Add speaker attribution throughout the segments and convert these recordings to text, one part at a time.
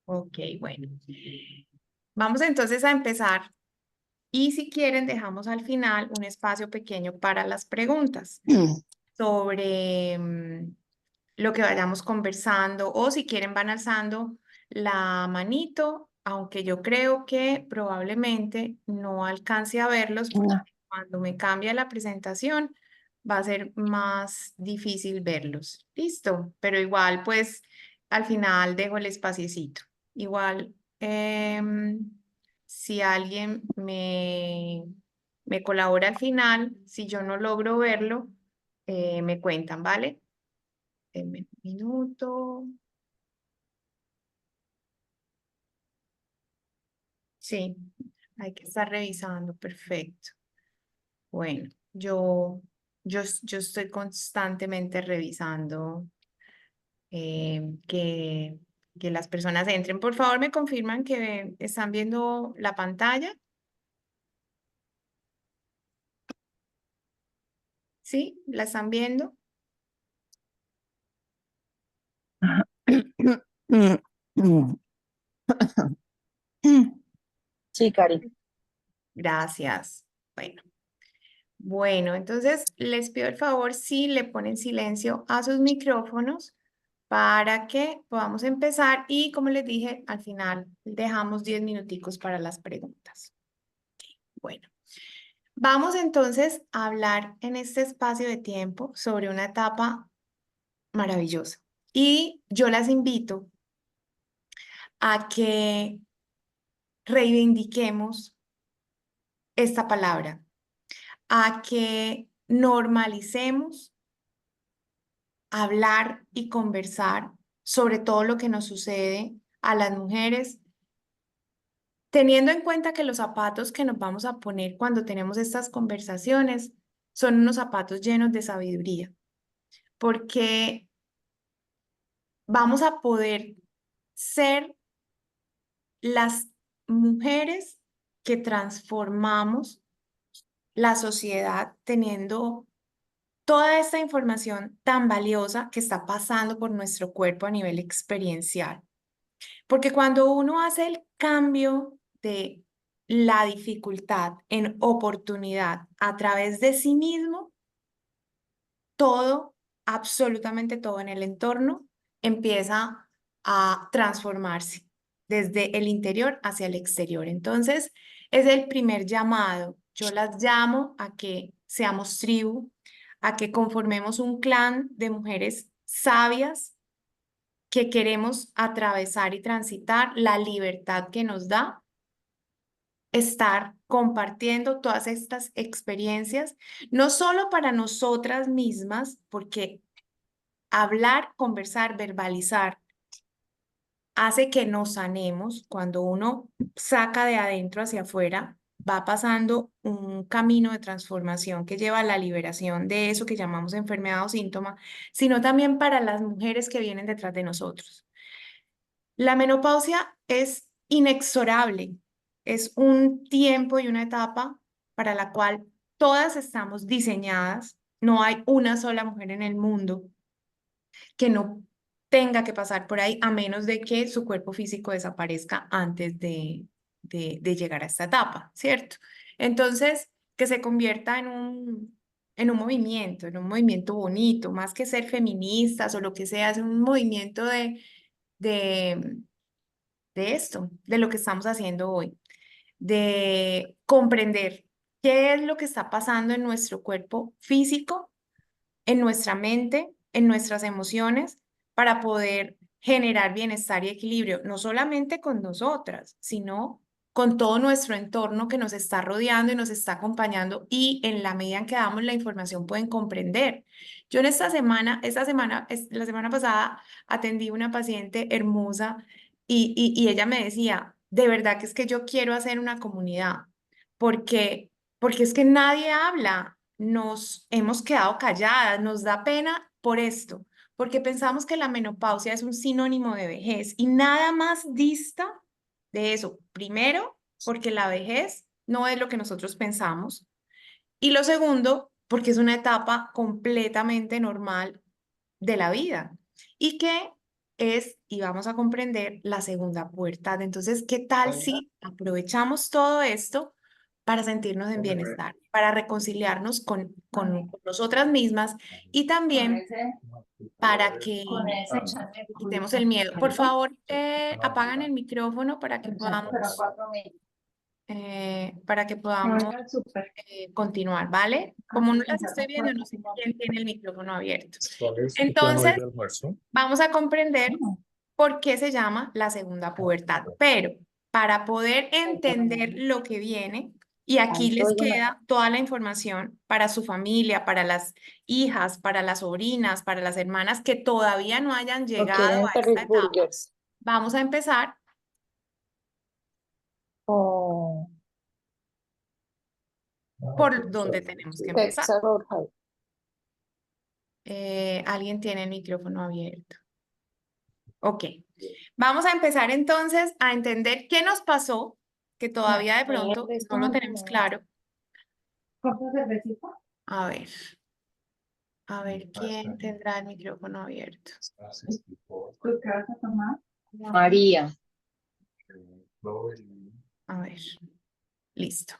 Speaker 1: Ok, bueno. Vamos entonces a empezar y si quieren dejamos al final un espacio pequeño para las preguntas sobre lo que vayamos conversando o si quieren van alzando la manito, aunque yo creo que probablemente no alcance a verlos porque
Speaker 2: No.
Speaker 1: cuando me cambia la presentación va a ser más difícil verlos. Listo, pero igual pues al final dejo el espaciecito. Igual si alguien me colabora al final, si yo no logro verlo, me cuentan, ¿vale? Denme un minuto. Sí, hay que estar revisando. Perfecto. Bueno, yo estoy constantemente revisando que, que las personas entren. Por favor, me confirman que están viendo la pantalla. ¿Sí? ¿La están viendo?
Speaker 2: Sí, Cari.
Speaker 1: Gracias. Bueno. Bueno, entonces les pido el favor si le ponen silencio a sus micrófonos para que podamos empezar y como les dije, al final dejamos 10 minuticos para las preguntas. Bueno, vamos entonces a hablar en este espacio de tiempo sobre una etapa maravillosa y yo las invito a que reivindiquemos esta palabra, a que normalicemos hablar y conversar sobre todo lo que nos sucede a las mujeres, teniendo en cuenta que los zapatos que nos vamos a poner cuando tenemos estas conversaciones son unos zapatos llenos de sabiduría, porque vamos a poder ser las mujeres que transformamos la sociedad teniendo toda esta información tan valiosa que está pasando por nuestro cuerpo a nivel experiencial. Porque cuando uno hace el cambio de la dificultad en oportunidad a través de sí mismo, todo, absolutamente todo en el entorno empieza a transformarse desde el interior hacia el exterior. Entonces, es el primer llamado. Yo las llamo a que seamos tribu, a que conformemos un clan de mujeres sabias que queremos atravesar y transitar, la libertad que nos da estar compartiendo todas estas experiencias, no solo para nosotras mismas, porque hablar, conversar, verbalizar hace que nos sanemos. Cuando uno saca de adentro hacia afuera, va pasando un camino de transformación que lleva a la liberación de eso que llamamos enfermedad o síntoma, sino también para las mujeres que vienen detrás de nosotros. La menopausia es inexorable, es un tiempo y una etapa para la cual todas estamos diseñadas. No hay una sola mujer en el mundo que no tenga que pasar por ahí, a menos de que su cuerpo físico desaparezca antes de llegar a esta etapa, ¿cierto? Entonces, que se convierta en un movimiento bonito, más que ser feministas o lo que sea, es un movimiento de de esto, de lo que estamos haciendo hoy, de comprender qué es lo que está pasando en nuestro cuerpo físico, en nuestra mente, en nuestras emociones, para poder generar bienestar y equilibrio, no solamente con nosotras, sino con todo nuestro entorno que nos está rodeando y nos está acompañando y en la medida en que damos la información pueden comprender. Yo en la semana pasada atendí una paciente hermosa y ella me decía, de verdad que es que yo quiero hacer una comunidad porque es que nadie habla, nos hemos quedado calladas, nos da pena por esto, porque pensamos que la menopausia es un sinónimo de vejez y nada más dista de eso. Primero, porque la vejez no es lo que nosotros pensamos y lo segundo, porque es una etapa completamente normal de la vida y que y vamos a comprender la segunda pubertad. Entonces, ¿qué tal si aprovechamos todo esto para sentirnos en bienestar, para reconciliarnos con nosotras mismas y también para que quitemos el miedo? Por favor, apagan el micrófono para que podamos continuar, ¿vale? Como no las estoy viendo, no sé quién tiene el micrófono abierto. Entonces, vamos a comprender por qué se llama la segunda pubertad. Pero para poder entender lo que viene, y aquí les queda toda la información para su familia, para las hijas, para las sobrinas, para las hermanas que todavía no hayan
Speaker 2: No
Speaker 1: llegado
Speaker 2: quieren
Speaker 1: a esta etapa.
Speaker 2: burgers.
Speaker 1: Vamos a empezar.
Speaker 2: O
Speaker 1: Por donde tenemos que empezar.
Speaker 2: Texas Roadhouse.
Speaker 1: Alguien tiene el micrófono abierto. Ok. Vamos a empezar entonces a entender qué nos pasó, que todavía de pronto no lo tenemos claro. A ver quién tendrá el micrófono abierto.
Speaker 2: ¿Tú qué vas a tomar? María.
Speaker 1: A ver. Listo.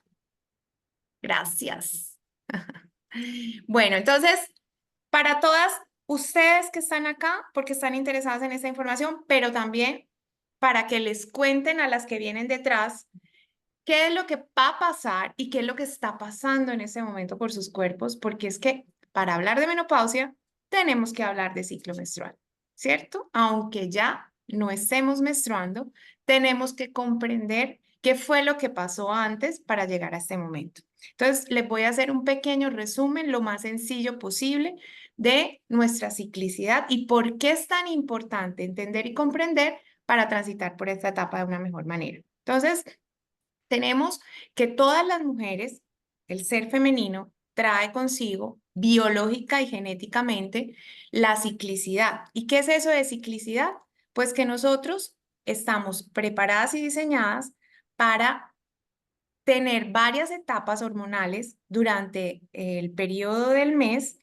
Speaker 1: Gracias. Bueno, entonces, para todas ustedes que están acá, porque están interesadas en esta información, pero también para que les cuenten a las que vienen detrás qué es lo que va a pasar y qué es lo que está pasando en este momento por sus cuerpos, porque es que para hablar de menopausia tenemos que hablar de ciclo menstrual, ¿cierto? Aunque ya no estemos menstruando, tenemos que comprender qué fue lo que pasó antes para llegar a este momento. Entonces, les voy a hacer un pequeño resumen, lo más sencillo posible, de nuestra ciclicidad y por qué es tan importante entender y comprender para transitar por esta etapa de una mejor manera. Entonces, tenemos que todas las mujeres, el ser femenino, trae consigo biológica y genéticamente la ciclicidad. ¿Y qué es eso de ciclicidad? Pues que nosotros estamos preparadas y diseñadas para tener varias etapas hormonales durante el periodo del mes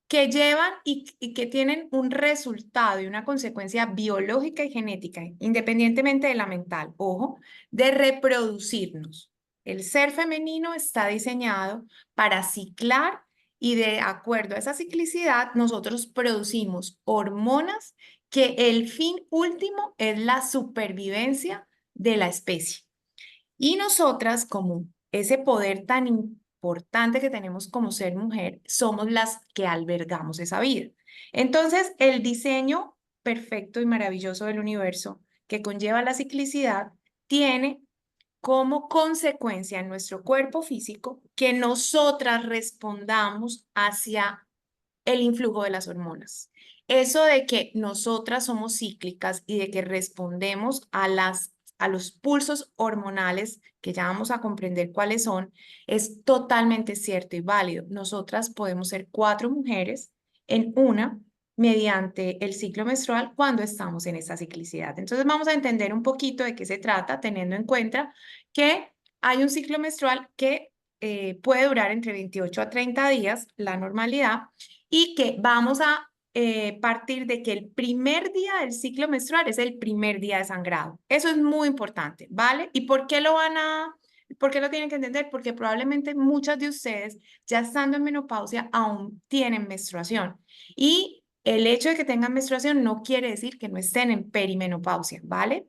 Speaker 1: que llevan y que tienen un resultado y una consecuencia biológica y genética, independientemente de la mental, ojo, de reproducirnos. El ser femenino está diseñado para ciclar y de acuerdo a esa ciclicidad, nosotros producimos hormonas que el fin último es la supervivencia de la especie. Y nosotras, como ese poder tan importante que tenemos como ser mujer, somos las que albergamos esa vida. Entonces, el diseño perfecto y maravilloso del universo que conlleva la ciclicidad tiene como consecuencia en nuestro cuerpo físico que nosotras respondamos hacia el influjo de las hormonas. Eso de que nosotras somos cíclicas y de que respondemos a los pulsos hormonales, que ya vamos a comprender cuáles son, es totalmente cierto y válido. Nosotras podemos ser 4 mujeres en una mediante el ciclo menstrual cuando estamos en esta ciclicidad. Entonces vamos a entender un poquito de qué se trata, teniendo en cuenta que hay un ciclo menstrual que puede durar entre 28 a 30 días, la normalidad, y que vamos a partir de que el primer día del ciclo menstrual es el primer día de sangrado. Eso es muy importante, ¿vale? ¿Y por qué lo tienen que entender? Porque probablemente muchas de ustedes, ya estando en menopausia, aún tienen menstruación. Y el hecho de que tengan menstruación no quiere decir que no estén en perimenopausia, ¿vale?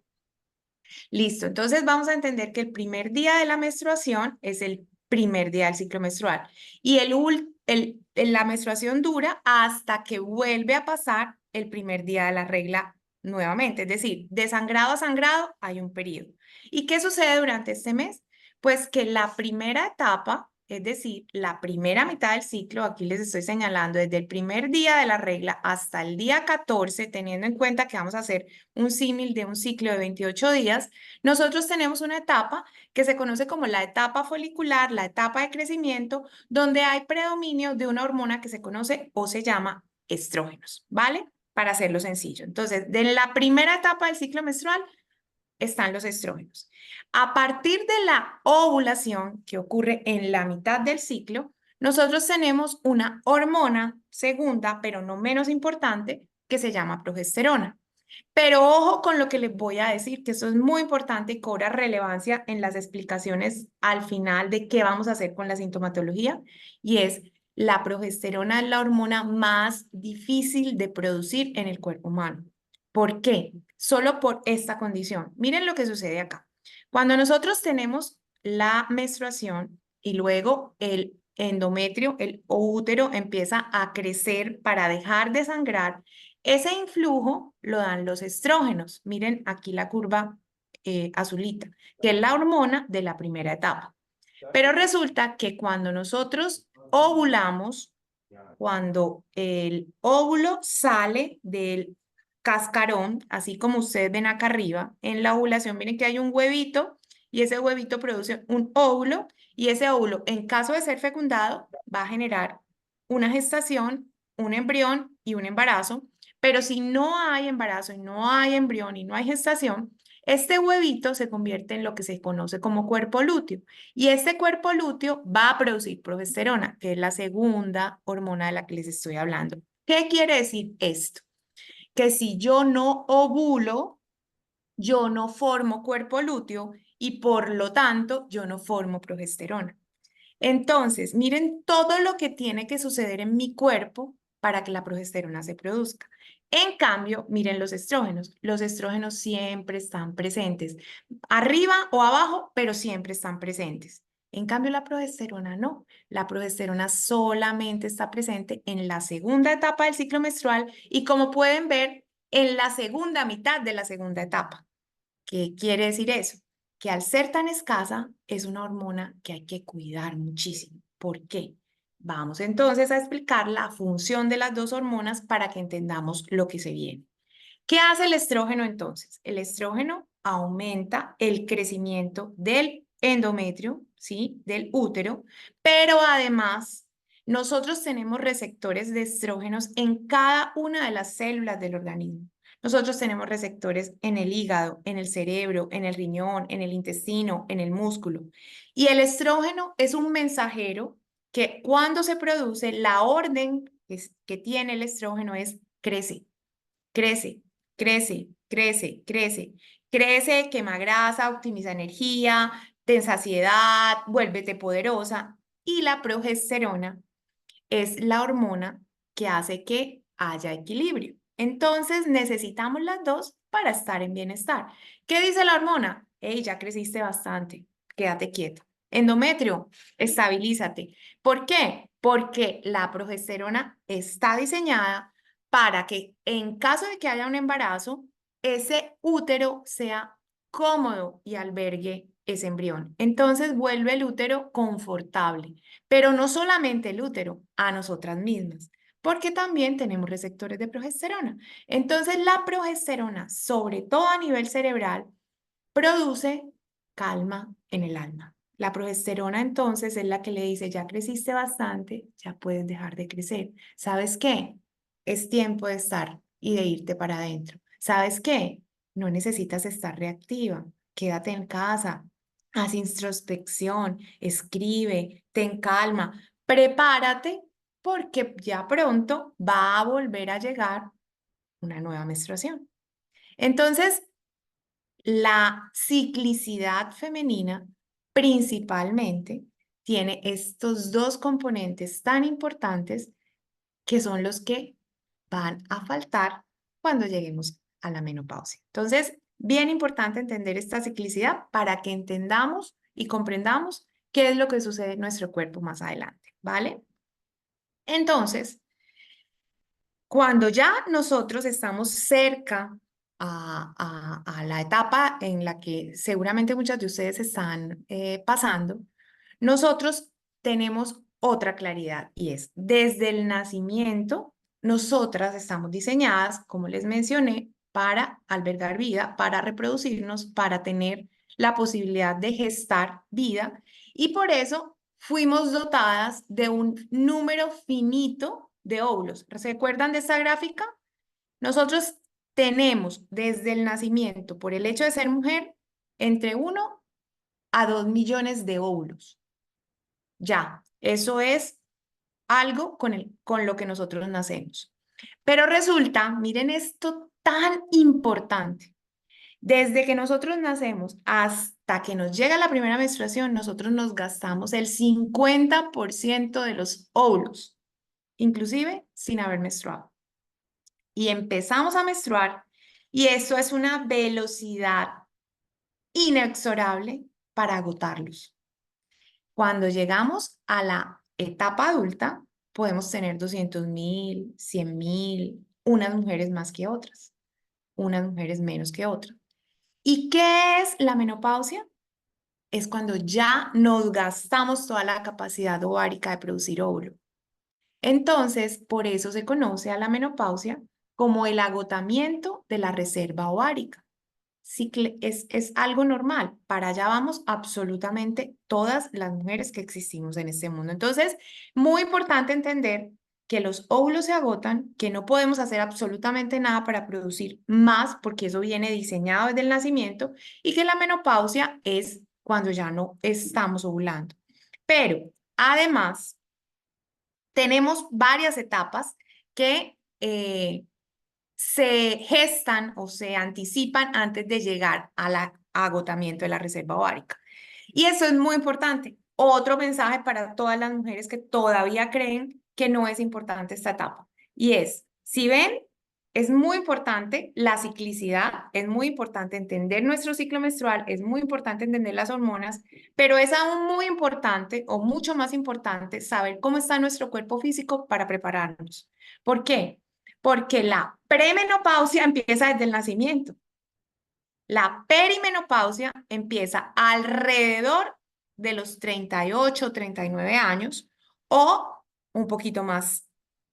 Speaker 1: Listo, entonces vamos a entender que el primer día de la menstruación es el primer día del ciclo menstrual y la menstruación dura hasta que vuelve a pasar el primer día de la regla nuevamente, es decir, de sangrado a sangrado hay un periodo. ¿Y qué sucede durante este mes? Pues que la primera etapa, es decir, la primera mitad del ciclo, aquí les estoy señalando desde el primer día de la regla hasta el día 14, teniendo en cuenta que vamos a hacer un símil de un ciclo de 28 días, nosotros tenemos una etapa que se conoce como la etapa folicular, la etapa de crecimiento, donde hay predominio de una hormona que se conoce o se llama estrógenos, ¿vale? Para hacerlo sencillo. Entonces, de la primera etapa del ciclo menstrual están los estrógenos. A partir de la ovulación, que ocurre en la mitad del ciclo, nosotros tenemos una hormona segunda, pero no menos importante, que se llama progesterona. Pero ojo con lo que les voy a decir, que eso es muy importante y cobra relevancia en las explicaciones al final de qué vamos a hacer con la sintomatología, y es la progesterona es la hormona más difícil de producir en el cuerpo humano. ¿Por qué? Solo por esta condición. Miren lo que sucede acá. Cuando nosotros tenemos la menstruación y luego el endometrio, el útero empieza a crecer para dejar de sangrar, ese influjo lo dan los estrógenos. Miren aquí la curva azulita, que es la hormona de la primera etapa. Pero resulta que cuando nosotros ovulamos, cuando el óvulo sale del cascarón, así como ustedes ven acá arriba, en la ovulación, miren que hay un huevito y ese huevito produce un óvulo y ese óvulo, en caso de ser fecundado, va a generar una gestación, un embrión y un embarazo. Pero si no hay embarazo y no hay embrión y no hay gestación, este huevito se convierte en lo que se conoce como cuerpo lúteo. Y este cuerpo lúteo va a producir progesterona, que es la segunda hormona de la que les estoy hablando. ¿Qué quiere decir esto? Que si yo no ovulo, yo no formo cuerpo lúteo y por lo tanto yo no formo progesterona. Entonces, miren todo lo que tiene que suceder en mi cuerpo para que la progesterona se produzca. En cambio, miren los estrógenos. Los estrógenos siempre están presentes, arriba o abajo, pero siempre están presentes. En cambio, la progesterona no. La progesterona solamente está presente en la segunda etapa del ciclo menstrual y, como pueden ver, en la segunda mitad de la segunda etapa. ¿Qué quiere decir eso? Que al ser tan escasa es una hormona que hay que cuidar muchísimo. ¿Por qué? Vamos entonces a explicar la función de las dos hormonas para que entendamos lo que se viene. ¿Qué hace el estrógeno entonces? El estrógeno aumenta el crecimiento del endometrio, ¿sí? Del útero, pero además nosotros tenemos receptores de estrógenos en cada una de las células del organismo. Nosotros tenemos receptores en el hígado, en el cerebro, en el riñón, en el intestino, en el músculo. Y el estrógeno es un mensajero que cuando se produce, la orden que tiene el estrógeno es crece, crece, crece, crece, crece, crece, quema grasa, optimiza energía, ten saciedad, vuélvete poderosa. Y la progesterona es la hormona que hace que haya equilibrio. Entonces necesitamos las dos para estar en bienestar. ¿Qué dice la hormona? Hey, ya creciste bastante, quédate quieto. Endometrio, estabilízate. ¿Por qué? Porque la progesterona está diseñada para que en caso de que haya un embarazo, ese útero sea cómodo y albergue ese embrión. Entonces vuelve el útero confortable. Pero no solamente el útero, a nosotras mismas, porque también tenemos receptores de progesterona. Entonces, la progesterona, sobre todo a nivel cerebral, produce calma en el alma. La progesterona entonces es la que le dice, ya creciste bastante, ya puedes dejar de crecer. ¿Sabes qué? Es tiempo de estar y de irte para adentro. ¿Sabes qué? No necesitas estar reactiva. Quédate en casa, haz introspección, escribe, ten calma, prepárate porque ya pronto va a volver a llegar una nueva menstruación. Entonces, la ciclicidad femenina principalmente tiene estos dos componentes tan importantes que son los que van a faltar cuando lleguemos a la menopausia. Entonces, bien importante entender esta ciclicidad para que entendamos y comprendamos qué es lo que sucede en nuestro cuerpo más adelante, ¿vale? Entonces, cuando ya nosotros estamos cerca a la etapa en la que seguramente muchas de ustedes están pasando, nosotros tenemos otra claridad y es desde el nacimiento, nosotras estamos diseñadas, como les mencioné, para albergar vida, para reproducirnos, para tener la posibilidad de gestar vida y por eso fuimos dotadas de un número finito de óvulos. ¿Se acuerdan de esta gráfica? Nosotros tenemos desde el nacimiento, por el hecho de ser mujer, entre 1 a 2 millones de óvulos. Ya, eso es algo con lo que nosotros nacemos. Pero resulta, miren esto tan importante. Desde que nosotros nacemos hasta que nos llega la primera menstruación, nosotros nos gastamos el 50% de los óvulos, inclusive sin haber menstruado. Y empezamos a menstruar y eso es una velocidad inexorable para agotarlos. Cuando llegamos a la etapa adulta, podemos tener 200.000, 100.000, unas mujeres más que otras, unas mujeres menos que otras. ¿Y qué es la menopausia? Es cuando ya nos gastamos toda la capacidad ovárica de producir óvulo. Entonces, por eso se conoce a la menopausia como el agotamiento de la reserva ovárica. Es algo normal. Para allá vamos absolutamente todas las mujeres que existimos en este mundo. Entonces, muy importante entender que los óvulos se agotan, que no podemos hacer absolutamente nada para producir más, porque eso viene diseñado desde el nacimiento, y que la menopausia es cuando ya no estamos ovulando. Pero, además, tenemos varias etapas que se gestan o se anticipan antes de llegar al agotamiento de la reserva ovárica. Y eso es muy importante. Otro mensaje para todas las mujeres que todavía creen que no es importante esta etapa. Y es, si ven, es muy importante la ciclicidad, es muy importante entender nuestro ciclo menstrual, es muy importante entender las hormonas, pero es aún muy importante o mucho más importante saber cómo está nuestro cuerpo físico para prepararnos. ¿Por qué? Porque la premenopausia empieza desde el nacimiento. La perimenopausia empieza alrededor de los 38, 39 años o un poquito más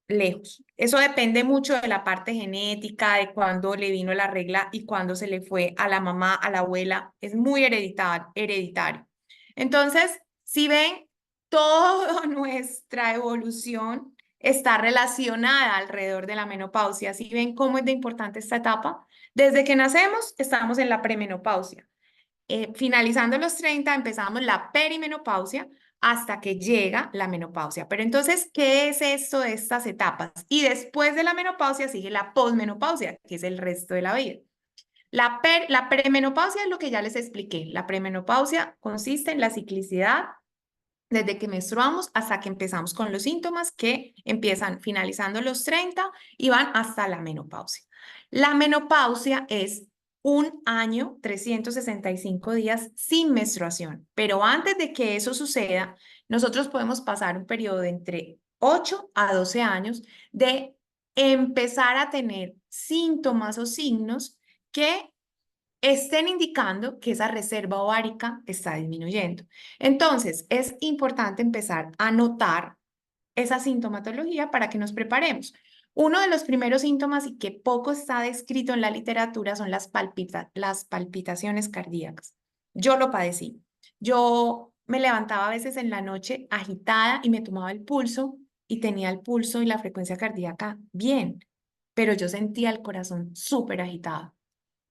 Speaker 1: lejos. Eso depende mucho de la parte genética, de cuándo le vino la regla y cuándo se le fue a la mamá, a la abuela. Es muy hereditario. Entonces, si ven, toda nuestra evolución está relacionada alrededor de la menopausia. Si ven cómo es de importante esta etapa, desde que nacemos estamos en la premenopausia. Finalizando los 30 empezamos la perimenopausia hasta que llega la menopausia. Pero entonces, ¿qué es esto de estas etapas? Y después de la menopausia sigue la posmenopausia, que es el resto de la vida. La premenopausia es lo que ya les expliqué. La premenopausia consiste en la ciclicidad desde que menstruamos hasta que empezamos con los síntomas que empiezan finalizando los 30 y van hasta la menopausia. La menopausia es un año, 365 días sin menstruación, pero antes de que eso suceda, nosotros podemos pasar un periodo de entre 8 a 12 años de empezar a tener síntomas o signos que estén indicando que esa reserva ovárica está disminuyendo. Entonces, es importante empezar a notar esa sintomatología para que nos preparemos. Uno de los primeros síntomas y que poco está descrito en la literatura son las palpitaciones cardíacas. Yo lo padecí. Yo me levantaba a veces en la noche agitada y me tomaba el pulso y tenía el pulso y la frecuencia cardíaca bien, pero yo sentía el corazón súper agitado.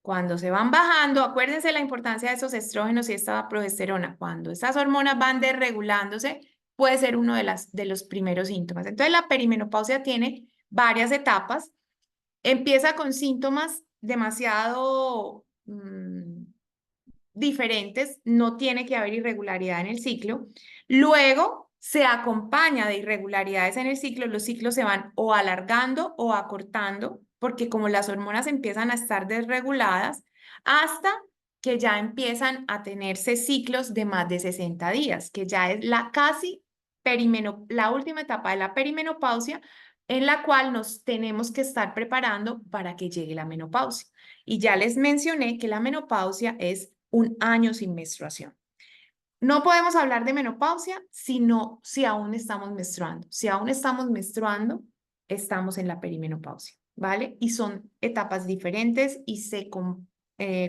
Speaker 1: Cuando se van bajando, acuérdense la importancia de esos estrógenos y esta progesterona. Cuando estas hormonas van desregulándose, puede ser uno de los primeros síntomas. Entonces, la perimenopausia tiene varias etapas. Empieza con síntomas demasiado diferentes, no tiene que haber irregularidad en el ciclo. Luego se acompaña de irregularidades en el ciclo, los ciclos se van o alargando o acortando, porque como las hormonas empiezan a estar desreguladas, hasta que ya empiezan a tenerse ciclos de más de 60 días, que ya es la última etapa de la perimenopausia, en la cual nos tenemos que estar preparando para que llegue la menopausia. Y ya les mencioné que la menopausia es un año sin menstruación. No podemos hablar de menopausia si aún estamos menstruando. Si aún estamos menstruando, estamos en la perimenopausia, ¿vale? Y son etapas diferentes y se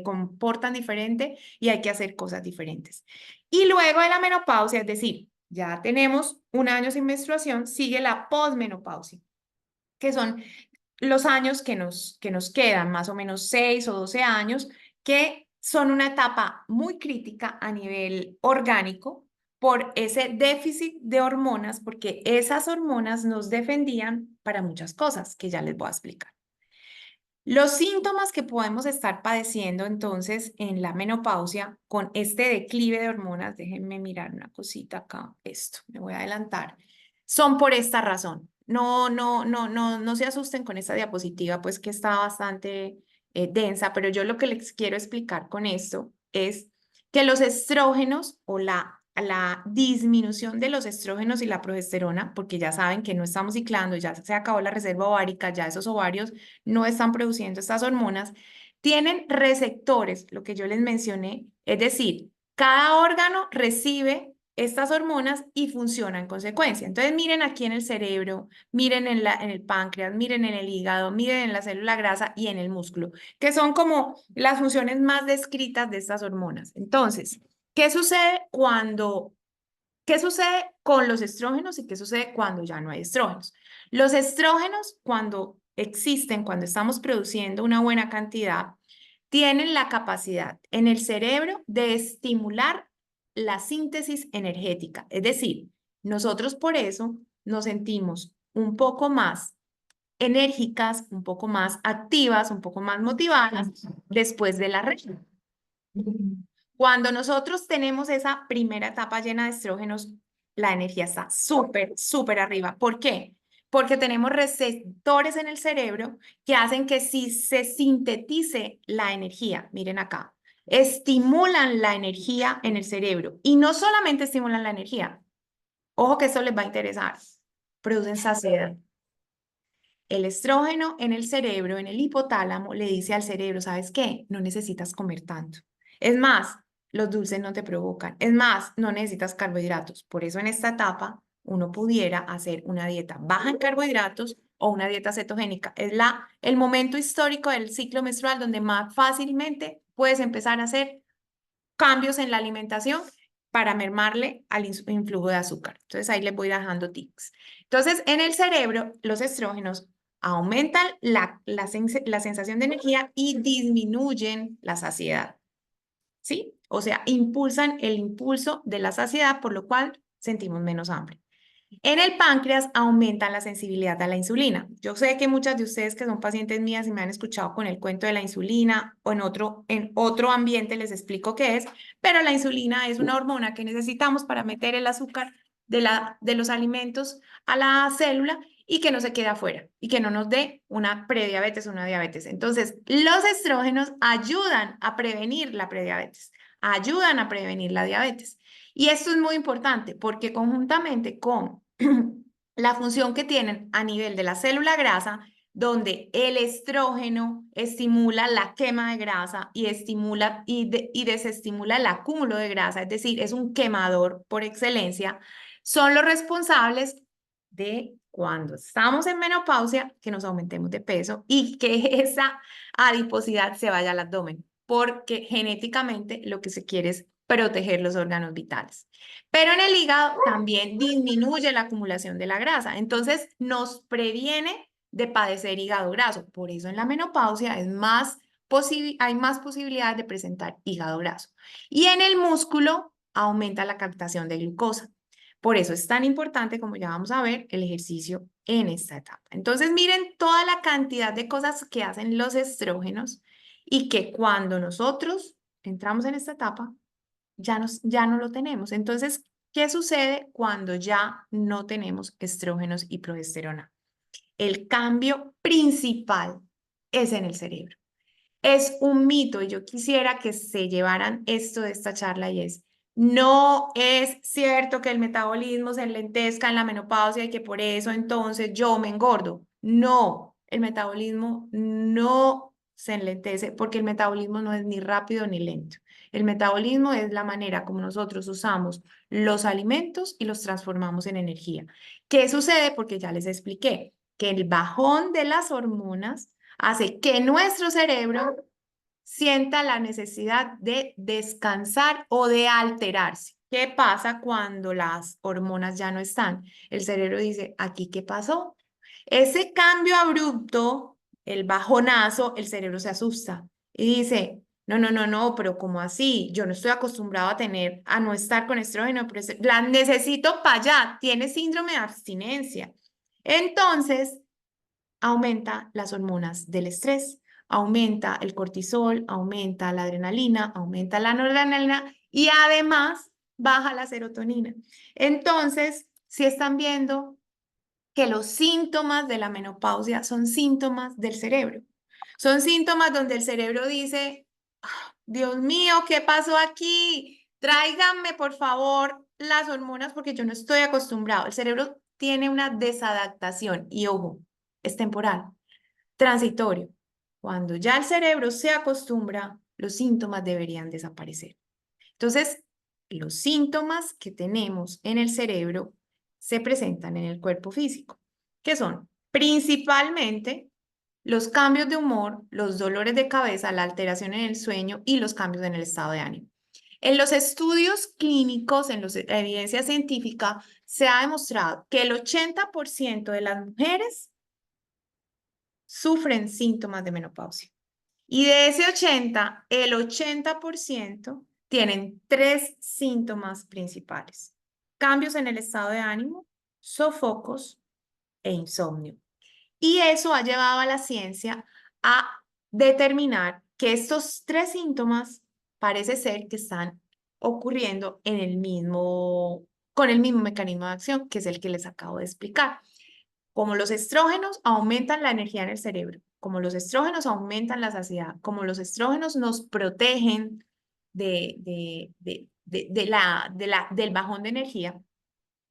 Speaker 1: comportan diferente y hay que hacer cosas diferentes. Y luego de la menopausia, es decir, ya tenemos un año sin menstruación, sigue la posmenopausia, que son los años que nos quedan, más o menos 6 o 12 años, que son una etapa muy crítica a nivel orgánico por ese déficit de hormonas, porque esas hormonas nos defendían para muchas cosas que ya les voy a explicar. Los síntomas que podemos estar padeciendo entonces en la menopausia con este declive de hormonas, déjenme mirar una cosita acá, esto, me voy a adelantar, son por esta razón. No se asusten con esta diapositiva, pues que está bastante densa, pero yo lo que les quiero explicar con esto es que los estrógenos o la disminución de los estrógenos y la progesterona, porque ya saben que no estamos ciclando, ya se acabó la reserva ovárica, ya esos ovarios no están produciendo estas hormonas, tienen receptores, lo que yo les mencioné, es decir, cada órgano recibe estas hormonas y funciona en consecuencia. Entonces, miren aquí en el cerebro, miren en el páncreas, miren en el hígado, miren en la célula grasa y en el músculo, que son como las funciones más descritas de estas hormonas. Entonces, ¿qué sucede cuando ¿qué sucede con los estrógenos y qué sucede cuando ya no hay estrógenos? Los estrógenos, cuando existen, cuando estamos produciendo una buena cantidad, tienen la capacidad en el cerebro de estimular la síntesis energética. Es decir, nosotros por eso nos sentimos un poco más enérgicas, un poco más activas, un poco más motivadas después de la regla. Cuando nosotros tenemos esa primera etapa llena de estrógenos, la energía está súper arriba. ¿Por qué? Porque tenemos receptores en el cerebro que hacen que si se sintetice la energía, miren acá, estimulan la energía en el cerebro. Y no solamente estimulan la energía, ojo que eso les va a interesar, producen saciedad. El estrógeno en el cerebro, en el hipotálamo, le dice al cerebro, ¿sabes qué? No necesitas comer tanto. Es más, los dulces no te provocan. Es más, no necesitas carbohidratos. Por eso en esta etapa uno pudiera hacer una dieta baja en carbohidratos o una dieta cetogénica. Es el momento histórico del ciclo menstrual donde más fácilmente puedes empezar a hacer cambios en la alimentación para mermarle al influjo de azúcar. Entonces ahí les voy dejando tips. Entonces en el cerebro los estrógenos aumentan la sensación de energía y disminuyen la saciedad. ¿Sí? O sea, impulsan el impulso de la saciedad, por lo cual sentimos menos hambre. En el páncreas aumentan la sensibilidad a la insulina. Yo sé que muchas de ustedes que son pacientes mías y me han escuchado con el cuento de la insulina o en otro ambiente les explico qué es, pero la insulina es una hormona que necesitamos para meter el azúcar de los alimentos a la célula y que no se quede afuera y que no nos dé una prediabetes o una diabetes. Entonces, los estrógenos ayudan a prevenir la prediabetes, ayudan a prevenir la diabetes. Y esto es muy importante porque conjuntamente con la función que tienen a nivel de la célula grasa, donde el estrógeno estimula la quema de grasa y estimula y desestimula el acúmulo de grasa, es decir, es un quemador por excelencia, son los responsables de cuando estamos en menopausia que nos aumentemos de peso y que esa adiposidad se vaya al abdomen, porque genéticamente lo que se quiere es proteger los órganos vitales. Pero en el hígado también disminuye la acumulación de la grasa, entonces nos previene de padecer hígado graso. Por eso en la menopausia hay más posibilidades de presentar hígado graso. Y en el músculo aumenta la captación de glucosa. Por eso es tan importante, como ya vamos a ver, el ejercicio en esta etapa. Entonces, miren toda la cantidad de cosas que hacen los estrógenos y que cuando nosotros entramos en esta etapa, ya no lo tenemos. Entonces, ¿qué sucede cuando ya no tenemos estrógenos y progesterona? El cambio principal es en el cerebro. Es un mito y yo quisiera que se llevaran esto de esta charla y es, no es cierto que el metabolismo se enlentezca en la menopausia y que por eso entonces yo me engordo. No, el metabolismo no se enlentece porque el metabolismo no es ni rápido ni lento. El metabolismo es la manera como nosotros usamos los alimentos y los transformamos en energía. ¿Qué sucede? Porque ya les expliqué que el bajón de las hormonas hace que nuestro cerebro sienta la necesidad de descansar o de alterarse. ¿Qué pasa cuando las hormonas ya no están? El cerebro dice, ¿aquí qué pasó? Ese cambio abrupto, el bajonazo, el cerebro se asusta y dice, no, pero ¿cómo así? Yo no estoy acostumbrado a no estar con estrógeno, pero la necesito para allá, tiene síndrome de abstinencia. Entonces, aumenta las hormonas del estrés, aumenta el cortisol, aumenta la adrenalina, aumenta la noradrenalina y además baja la serotonina. Entonces, si están viendo que los síntomas de la menopausia son síntomas del cerebro. Son síntomas donde el cerebro dice, "Ah, Dios mío, ¿qué pasó aquí? Tráiganme, por favor, las hormonas porque yo no estoy acostumbrado". El cerebro tiene una desadaptación y ojo, es temporal, transitorio. Cuando ya el cerebro se acostumbra, los síntomas deberían desaparecer. Entonces, los síntomas que tenemos en el cerebro se presentan en el cuerpo físico, que son principalmente los cambios de humor, los dolores de cabeza, la alteración en el sueño y los cambios en el estado de ánimo. En los estudios clínicos, en la evidencia científica, se ha demostrado que el 80% de las mujeres sufren síntomas de menopausia. Y de ese 80, el 80% tienen 3 síntomas principales: cambios en el estado de ánimo, sofocos e insomnio. Y eso ha llevado a la ciencia a determinar que estos 3 síntomas parece ser que están ocurriendo con el mismo mecanismo de acción, que es el que les acabo de explicar. Como los estrógenos aumentan la energía en el cerebro, como los estrógenos aumentan la saciedad, como los estrógenos nos protegen del bajón de energía,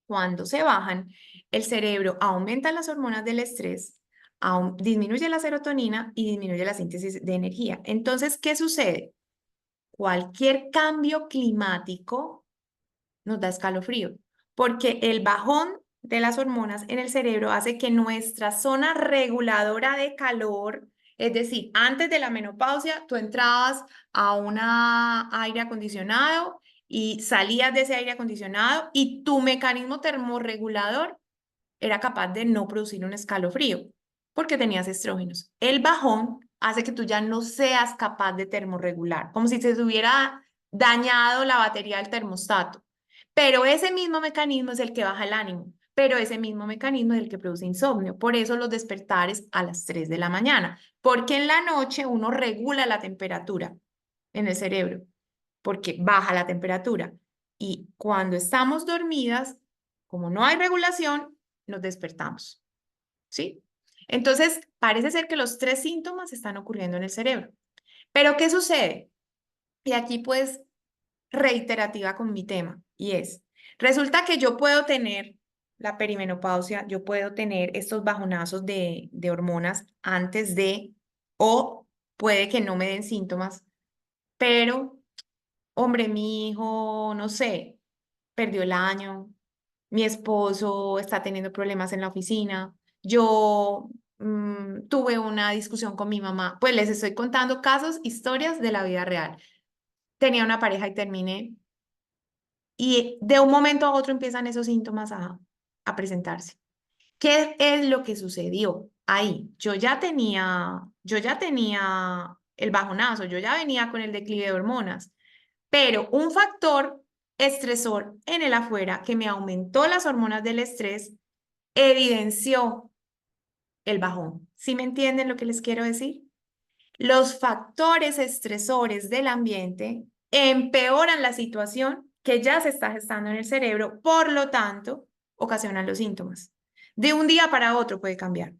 Speaker 1: cuando se bajan, el cerebro aumenta las hormonas del estrés, disminuye la serotonina y disminuye la síntesis de energía. Entonces, ¿qué sucede? Cualquier cambio climático nos da escalofrío, porque el bajón de las hormonas en el cerebro hace que nuestra zona reguladora de calor, es decir, antes de la menopausia, tú entrabas a un aire acondicionado y salías de ese aire acondicionado y tu mecanismo termorregulador era capaz de no producir un escalofrío porque tenías estrógenos. El bajón hace que tú ya no seas capaz de termorregular, como si se te hubiera dañado la batería del termostato. Pero ese mismo mecanismo es el que baja el ánimo, pero ese mismo mecanismo es el que produce insomnio. Por eso los despertares a las 3 de la mañana, porque en la noche uno regula la temperatura en el cerebro, porque baja la temperatura. Y cuando estamos dormidas, como no hay regulación, nos despertamos, ¿sí? Entonces, parece ser que los 3 síntomas están ocurriendo en el cerebro. Pero, ¿qué sucede? Y aquí, pues, reiterativa con mi tema, y es, resulta que yo puedo tener la perimenopausia, yo puedo tener estos bajonazos de hormonas antes de, o puede que no me den síntomas, pero, hombre, mi hijo, no sé, perdió el año, mi esposo está teniendo problemas en la oficina, yo tuve una discusión con mi mamá, pues les estoy contando casos, historias de la vida real. Tenía una pareja y terminé, y de un momento a otro empiezan esos síntomas a presentarse. ¿Qué es lo que sucedió ahí? Yo ya tenía el bajonazo, yo ya venía con el declive de hormonas, pero un factor estresor en el afuera que me aumentó las hormonas del estrés evidenció el bajón. ¿Sí me entienden lo que les quiero decir? Los factores estresores del ambiente empeoran la situación que ya se está gestando en el cerebro, por lo tanto, ocasionan los síntomas. De un día para otro puede cambiar.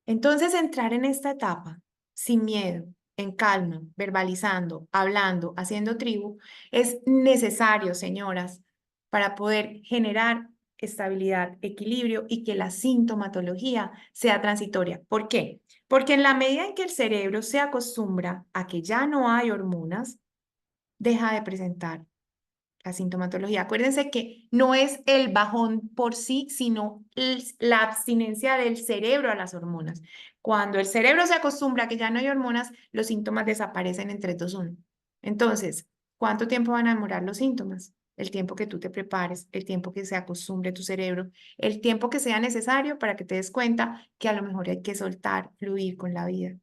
Speaker 1: Entonces, entrar en esta etapa sin miedo, en calma, verbalizando, hablando, haciendo tribu, es necesario, señoras, para poder generar estabilidad, equilibrio y que la sintomatología sea transitoria. ¿Por qué? Porque en la medida en que el cerebro se acostumbra a que ya no hay hormonas, deja de presentar la sintomatología. Acuérdense que no es el bajón por sí, sino la abstinencia del cerebro a las hormonas. Cuando el cerebro se acostumbra a que ya no hay hormonas, los síntomas desaparecen en 3, 2, 1. Entonces, ¿cuánto tiempo van a demorar los síntomas? El tiempo que tú te prepares, el tiempo que se acostumbre tu cerebro, el tiempo que sea necesario para que te des cuenta que a lo mejor hay que soltar, fluir con la vida.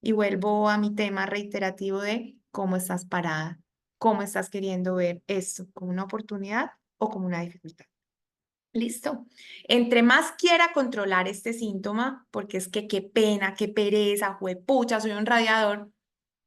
Speaker 1: Y vuelvo a mi tema reiterativo de cómo estás parada, cómo estás queriendo ver esto, como una oportunidad o como una dificultad. ¿Listo? Entre más quiera controlar este síntoma, porque es que qué pena, qué pereza, juepucha, soy un radiador,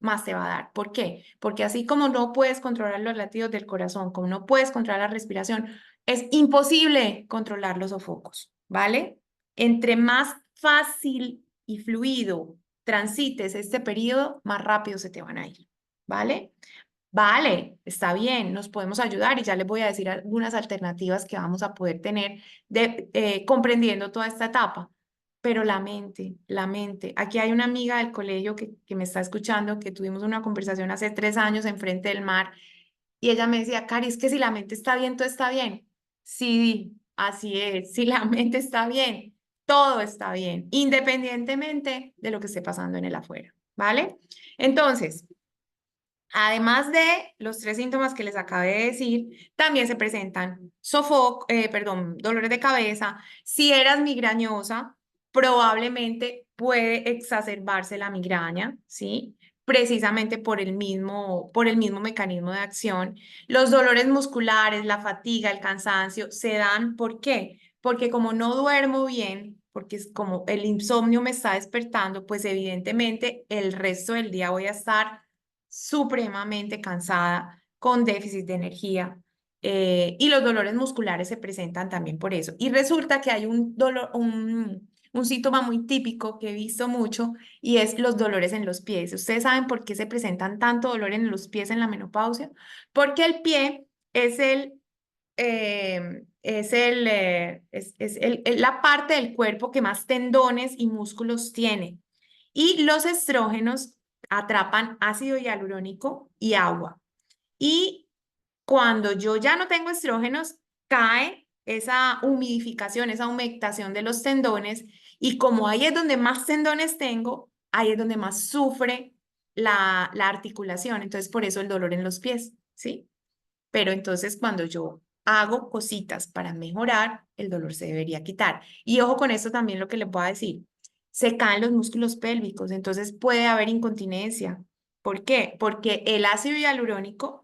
Speaker 1: más te va a dar. ¿Por qué? Porque así como no puedes controlar los latidos del corazón, como no puedes controlar la respiración, es imposible controlar los sofocos, ¿vale? Entre más fácil y fluido transites este periodo, más rápido se te van a ir, ¿vale? Vale, está bien, nos podemos ayudar y ya les voy a decir algunas alternativas que vamos a poder tener comprendiendo toda esta etapa. Pero la mente. Aquí hay una amiga del colegio que me está escuchando, que tuvimos una conversación hace 3 años enfrente del mar y ella me decía, Cari, es que si la mente está bien, todo está bien. Sí, así es, si la mente está bien, todo está bien, independientemente de lo que esté pasando en el afuera, ¿vale? Entonces... Además de los 3 síntomas que les acabé de decir, también se presentan dolores de cabeza. Si eras migrañosa, probablemente puede exacerbarse la migraña, ¿sí? Precisamente por el mismo mecanismo de acción. Los dolores musculares, la fatiga, el cansancio se dan, ¿por qué? Porque como no duermo bien, porque es como el insomnio me está despertando, pues evidentemente el resto del día voy a estar supremamente cansada, con déficit de energía, y los dolores musculares se presentan también por eso. Y resulta que hay un síntoma muy típico que he visto mucho y es los dolores en los pies. ¿Ustedes saben por qué se presentan tanto dolor en los pies en la menopausia? Porque el pie es la parte del cuerpo que más tendones y músculos tiene. Y los estrógenos atrapan ácido hialurónico y agua. Y cuando yo ya no tengo estrógenos, cae esa humidificación, esa humectación de los tendones. Y como ahí es donde más tendones tengo, ahí es donde más sufre la articulación. Entonces, por eso el dolor en los pies, ¿sí? Pero entonces cuando yo hago cositas para mejorar, el dolor se debería quitar. Y ojo con esto también lo que les voy a decir. Se caen los músculos pélvicos, entonces puede haber incontinencia. ¿Por qué? Porque el ácido hialurónico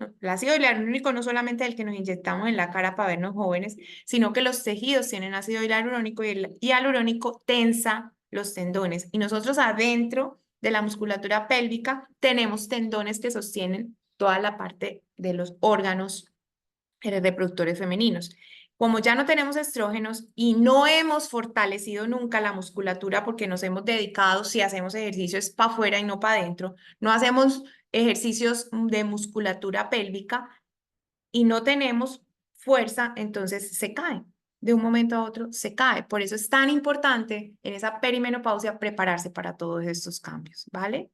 Speaker 1: no solamente el que nos inyectamos en la cara para vernos jóvenes, sino que los tejidos tienen ácido hialurónico y el hialurónico tensa los tendones. Y nosotros adentro de la musculatura pélvica tenemos tendones que sostienen toda la parte de los órganos reproductores femeninos. Como ya no tenemos estrógenos y no hemos fortalecido nunca la musculatura porque nos hemos dedicado, si hacemos ejercicios para afuera y no para adentro, no hacemos ejercicios de musculatura pélvica y no tenemos fuerza, entonces se cae. De un momento a otro se cae. Por eso es tan importante en esa perimenopausia prepararse para todos estos cambios, ¿vale?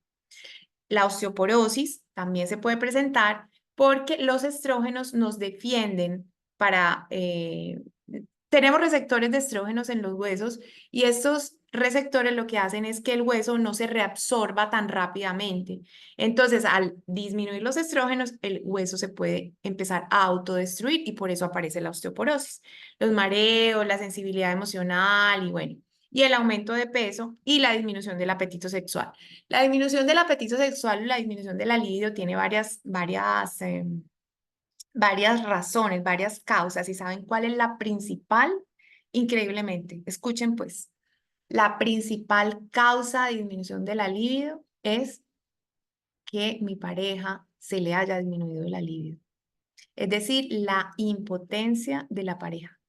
Speaker 1: La osteoporosis también se puede presentar porque los estrógenos nos defienden para... tenemos receptores de estrógenos en los huesos y estos receptores lo que hacen es que el hueso no se reabsorba tan rápidamente. Entonces, al disminuir los estrógenos, el hueso se puede empezar a autodestruir y por eso aparece la osteoporosis. Los mareos, la sensibilidad emocional y bueno, y el aumento de peso y la disminución del apetito sexual. La disminución del apetito sexual, la disminución de la libido tiene varias razones, varias causas. ¿Y saben cuál es la principal? Increíblemente, escuchen pues, la principal causa de disminución de la libido es que mi pareja se le haya disminuido la libido. Es decir, la impotencia de la pareja.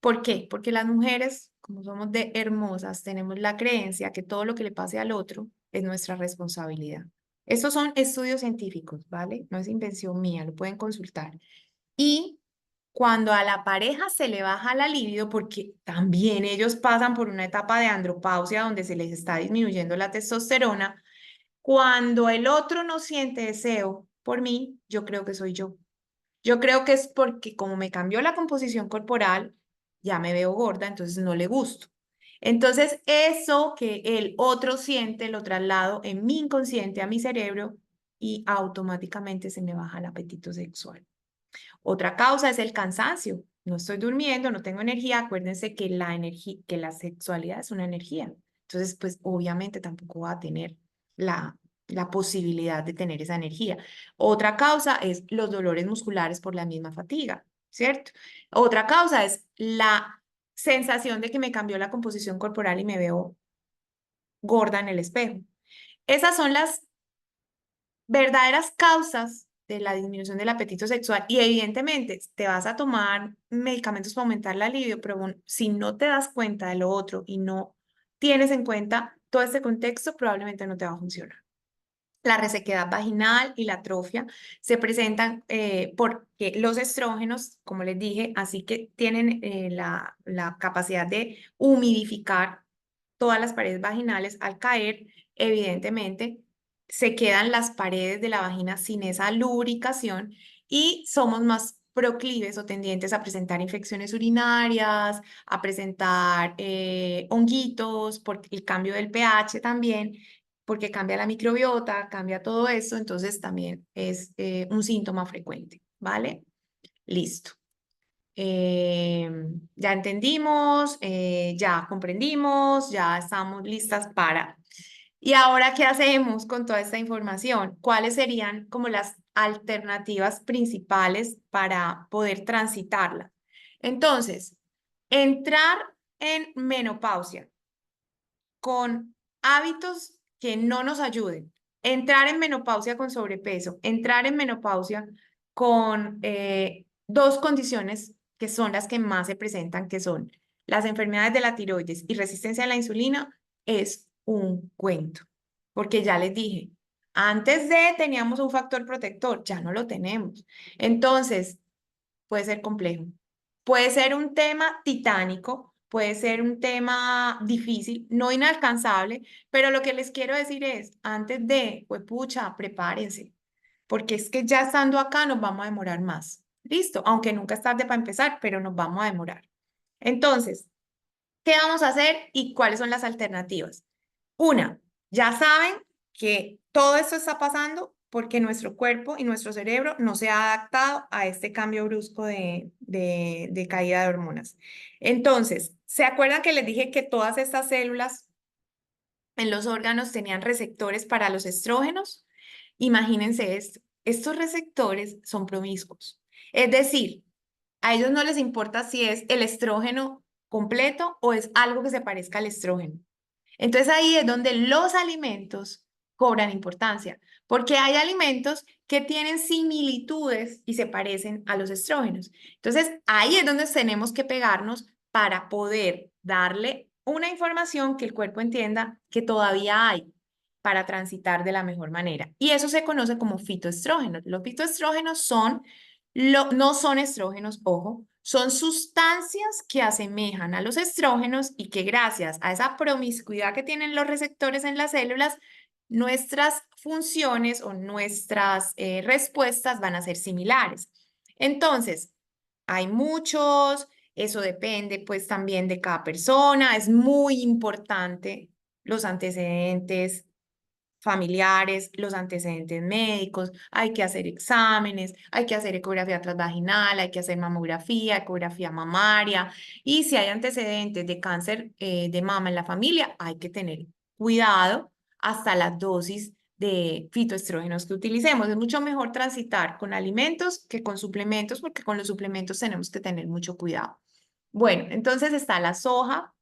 Speaker 1: ¿Por qué? Porque las mujeres, como somos de hermosas, tenemos la creencia que todo lo que le pase al otro es nuestra responsabilidad. Estos son estudios científicos, ¿vale? No es invención mía, lo pueden consultar. Y cuando a la pareja se le baja la libido, porque también ellos pasan por una etapa de andropausia donde se les está disminuyendo la testosterona, cuando el otro no siente deseo por mí, yo creo que soy yo. Yo creo que es porque como me cambió la composición corporal, ya me veo gorda, entonces no le gusto. Entonces, eso que el otro siente lo traslado en mi inconsciente a mi cerebro y automáticamente se me baja el apetito sexual. Otra causa es el cansancio. No estoy durmiendo, no tengo energía. Acuérdense que la energía, que la sexualidad es una energía. Entonces, pues obviamente tampoco va a tener la posibilidad de tener esa energía. Otra causa es los dolores musculares por la misma fatiga. ¿cierto? Otra causa es la sensación de que me cambió la composición corporal y me veo gorda en el espejo. Esas son las verdaderas causas de la disminución del apetito sexual y evidentemente te vas a tomar medicamentos para aumentar el alivio, pero bueno, si no te das cuenta de lo otro y no tienes en cuenta todo este contexto, probablemente no te va a funcionar. La resequedad vaginal y la atrofia se presentan porque los estrógenos, como les dije, así que tienen la capacidad de humidificar todas las paredes vaginales al caer, evidentemente se quedan las paredes de la vagina sin esa lubricación y somos más proclives o tendientes a presentar infecciones urinarias, a presentar honguitos por el cambio del pH también, porque cambia la microbiota, cambia todo eso, entonces también es un síntoma frecuente, ¿vale? Listo. Ya entendimos, ya comprendimos, ya estamos listas para. ¿Y ahora qué hacemos con toda esta información? ¿Cuáles serían como las alternativas principales para poder transitarla? Entonces, entrar en menopausia con hábitos que no nos ayuden, entrar en menopausia con sobrepeso, entrar en menopausia con dos condiciones que son las que más se presentan, que son las enfermedades de la tiroides y resistencia a la insulina, es un cuento, porque ya les dije, antes de teníamos un factor protector, ya no lo tenemos. Entonces, puede ser complejo. Puede ser un tema titánico, puede ser un tema difícil, no inalcanzable, pero lo que les quiero decir es, antes de, pues pucha, prepárense, porque es que ya estando acá nos vamos a demorar más. Listo, aunque nunca es tarde para empezar, pero nos vamos a demorar. Entonces, ¿qué vamos a hacer y cuáles son las alternativas? Una, ya saben que todo esto está pasando porque nuestro cuerpo y nuestro cerebro no se ha adaptado a este cambio brusco de caída de hormonas. Entonces, ¿se acuerdan que les dije que todas estas células en los órganos tenían receptores para los estrógenos? Imagínense esto, estos receptores son promiscuos. Es decir, a ellos no les importa si es el estrógeno completo o es algo que se parezca al estrógeno. Entonces ahí es donde los alimentos cobran importancia, porque hay alimentos que tienen similitudes y se parecen a los estrógenos. Entonces ahí es donde tenemos que pegarnos para poder darle una información que el cuerpo entienda que todavía hay para transitar de la mejor manera. Y eso se conoce como fitoestrógenos. Los fitoestrógenos no son estrógenos, ojo, son sustancias que asemejan a los estrógenos y que gracias a esa promiscuidad que tienen los receptores en las células, nuestras funciones o nuestras respuestas van a ser similares. Entonces, hay muchos, eso depende pues también de cada persona, es muy importante los antecedentes familiares, los antecedentes médicos, hay que hacer exámenes, hay que hacer ecografía transvaginal, hay que hacer mamografía, ecografía mamaria, y si hay antecedentes de cáncer de mama en la familia, hay que tener cuidado hasta las dosis de fitoestrógenos que utilicemos. Es mucho mejor transitar con alimentos que con suplementos, porque con los suplementos tenemos que tener mucho cuidado. Bueno, entonces está la soja,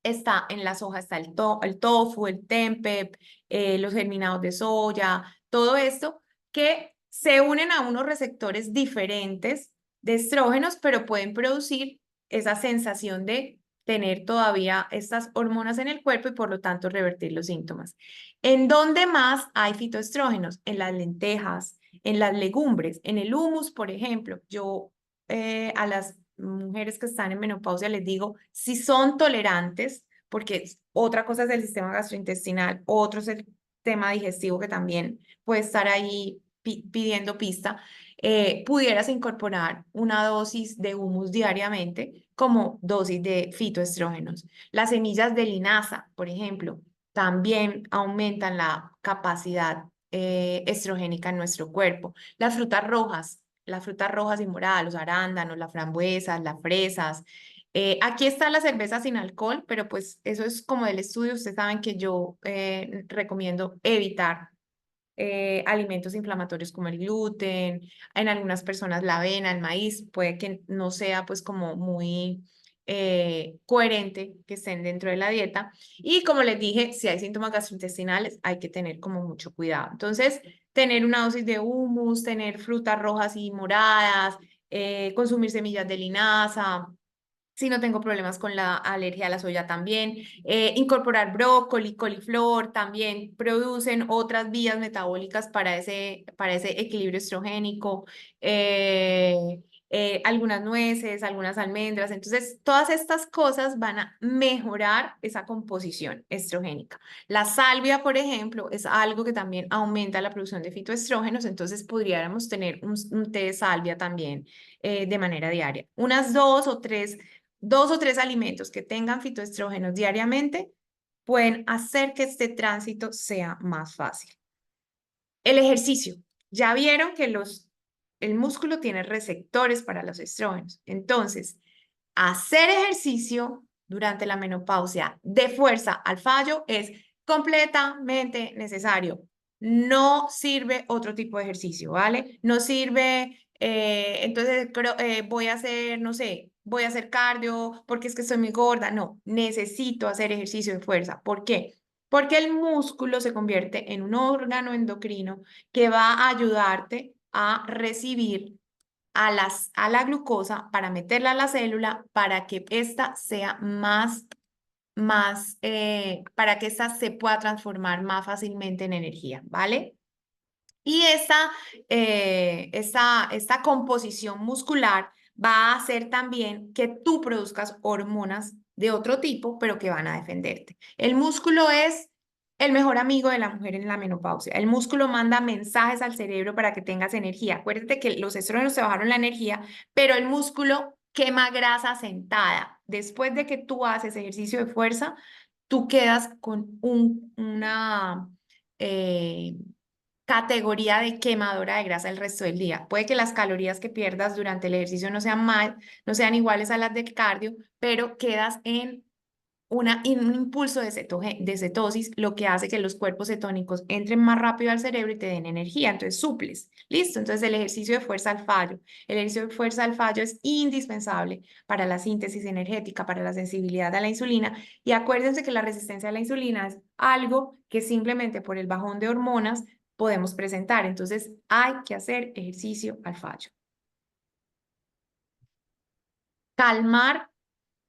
Speaker 1: está en la soja, está el tofu, el tempeh, los germinados de soya, todo esto que se unen a unos receptores diferentes de estrógenos, pero pueden producir esa sensación de tener todavía estas hormonas en el cuerpo y por lo tanto revertir los síntomas. ¿En dónde más hay fitoestrógenos? En las lentejas, en las legumbres, en el humus, por ejemplo. Yo a las mujeres que están en menopausia les digo, si son tolerantes, porque otra cosa es el sistema gastrointestinal, otro es el tema digestivo que también puede estar ahí pidiendo pista, pudieras incorporar una dosis de humus diariamente como dosis de fitoestrógenos. Las semillas de linaza, por ejemplo, también aumentan la capacidad estrogénica en nuestro cuerpo. Las frutas rojas y moradas, los arándanos, las frambuesas, las fresas. Aquí está la cerveza sin alcohol, pero pues eso es como del estudio. Ustedes saben que yo recomiendo evitar alimentos inflamatorios como el gluten, en algunas personas la avena, el maíz, puede que no sea pues como muy coherente que estén dentro de la dieta. Y como les dije, si hay síntomas gastrointestinales, hay que tener como mucho cuidado. Entonces, tener una dosis de hummus, tener frutas rojas y moradas, consumir semillas de linaza. Si no tengo problemas con la alergia a la soya también, incorporar brócoli, coliflor, también producen otras vías metabólicas para ese equilibrio estrogénico, algunas nueces, algunas almendras. Entonces, todas estas cosas van a mejorar esa composición estrogénica. La salvia, por ejemplo, es algo que también aumenta la producción de fitoestrógenos, entonces podríamos tener un té de salvia también de manera diaria. Unas dos o tres alimentos que tengan fitoestrógenos diariamente pueden hacer que este tránsito sea más fácil. El ejercicio. Ya vieron que el músculo tiene receptores para los estrógenos. Entonces, hacer ejercicio durante la menopausia de fuerza al fallo es completamente necesario. No sirve otro tipo de ejercicio, ¿vale? No sirve, entonces voy a hacer, no sé, voy a hacer cardio porque es que estoy muy gorda. No, necesito hacer ejercicio de fuerza. ¿Por qué? Porque el músculo se convierte en un órgano endocrino que va a ayudarte a recibir a la glucosa para meterla a la célula para que ésta sea para que ésta se pueda transformar más fácilmente en energía, ¿vale? Y esta composición muscular va a hacer también que tú produzcas hormonas de otro tipo, pero que van a defenderte. El músculo es el mejor amigo de la mujer en la menopausia. El músculo manda mensajes al cerebro para que tengas energía. Acuérdate que los estrógenos te bajaron la energía, pero el músculo quema grasa sentada. Después de que tú haces ejercicio de fuerza, tú quedas con una categoría de quemadora de grasa el resto del día. Puede que las calorías que pierdas durante el ejercicio no sean iguales a las del cardio, pero quedas en un impulso de cetosis, lo que hace que los cuerpos cetónicos entren más rápido al cerebro y te den energía, entonces suples. Listo, entonces el ejercicio de fuerza al fallo. El ejercicio de fuerza al fallo es indispensable para la síntesis energética, para la sensibilidad a la insulina. Y acuérdense que la resistencia a la insulina es algo que simplemente por el bajón de hormonas podemos presentar. Entonces hay que hacer ejercicio al fallo. Calmar.